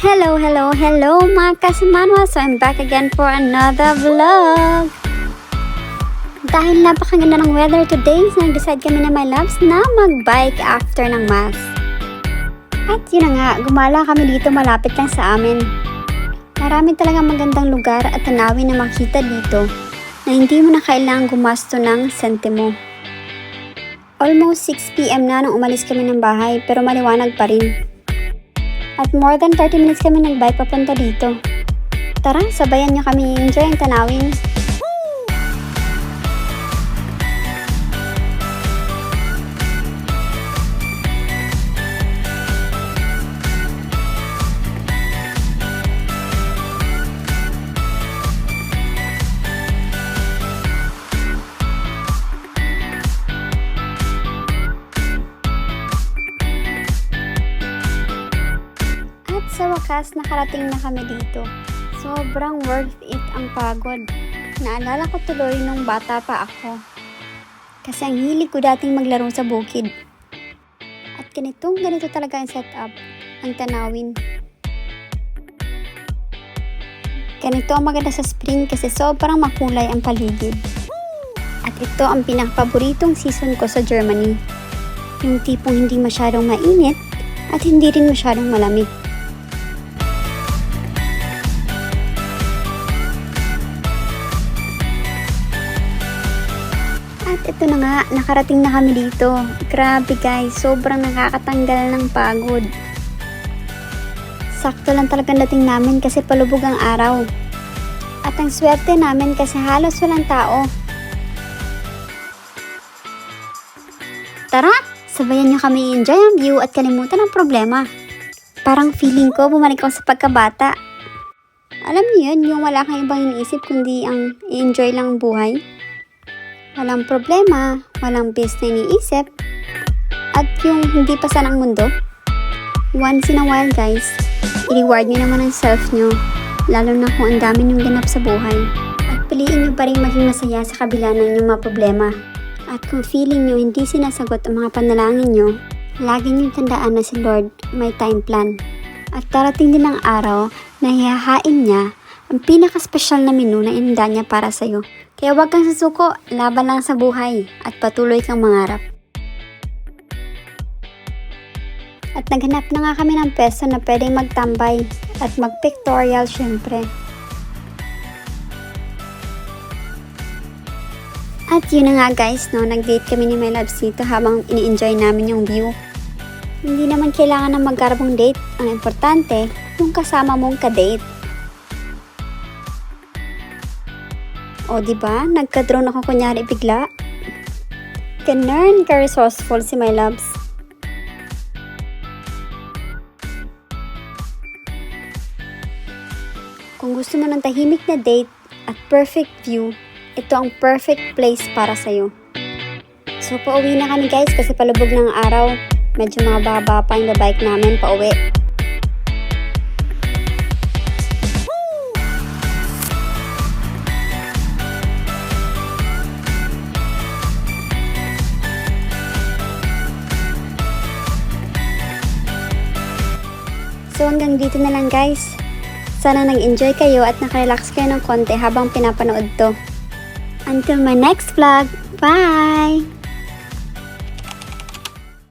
Hello, hello, hello mga kasamanwa! So I'm back again for another vlog! Dahil napakaganda ng weather today, so nag-decide kami na my loves na mag-bike after ng mass. At yun na nga, gumala kami dito malapit lang sa amin. Marami talagang magandang lugar at tanawin na makita dito na hindi mo na kailangang gumasto ng sentimo. Almost 6 PM na nung umalis kami ng bahay pero maliwanag pa rin. At more than 30 minutes kami nag-bike papunta dito. Tara, sabayan nyo kami enjoy ang tanawin. Sa wakas, nakarating na kami dito. Sobrang worth it ang pagod. Naalala ko tuloy nung bata pa ako. Kasi ang hilig ko dating maglaro sa bukid. At ganito talaga ang setup, ang tanawin. Ganito ang maganda sa spring kasi sobrang makulay ang paligid. At ito ang pinakapaboritong season ko sa Germany. Yung tipong hindi masyadong mainit at hindi rin masyadong malamig. At ito na nga, nakarating na kami dito. Grabe guys, sobrang nakakatanggal ng pagod. Sakto lang talagang dating namin kasi palubog ang araw. At ang swerte namin kasi halos walang tao. Tara, sabayan nyo kami enjoy ang view at kalimutan ang problema. Parang feeling ko bumalik ako sa pagkabata. Alam niyo yun, yung wala kang ibang iniisip kundi ang i-enjoy lang ang buhay. Walang problema, walang best na iniisip, at yung hindi pasan ang mundo. Once in a while guys, i-reward nyo naman ang self nyo, lalo na kung ang dami nyong ganap sa buhay. At piliin nyo pa rin maging masaya sa kabila ng inyong mga problema. At kung feeling nyo hindi sinasagot ang mga panalangin nyo, lagi nyo tandaan na si Lord may time plan. At darating din ang araw na hihahain niya ang pinaka-special na menu na inanda niya para sa'yo. Kaya huwag kang susuko, laban lang sa buhay at patuloy kang mangarap. At naghanap na nga kami ng peso na pwedeng magtambay at mag-pictorial syempre. At yun na nga guys, no, nag-date kami ni my loves dito habang ini-enjoy namin yung view. Hindi naman kailangan ng magkarabong date. Ang importante, yung kasama mong ka-date. O diba, nagka-drone ako kunyari bigla. Ganun ka-resourceful si my loves. Kung gusto mo ng tahimik na date at perfect view, ito ang perfect place para sa'yo. So pauwi na kami guys kasi palubog ng araw. Medyo mababa pa yung bike namin pauwi. So hanggang dito na lang guys. Sana nag-enjoy kayo at nakarelax kayo ng konti habang pinapanood to. Until my next vlog. Bye!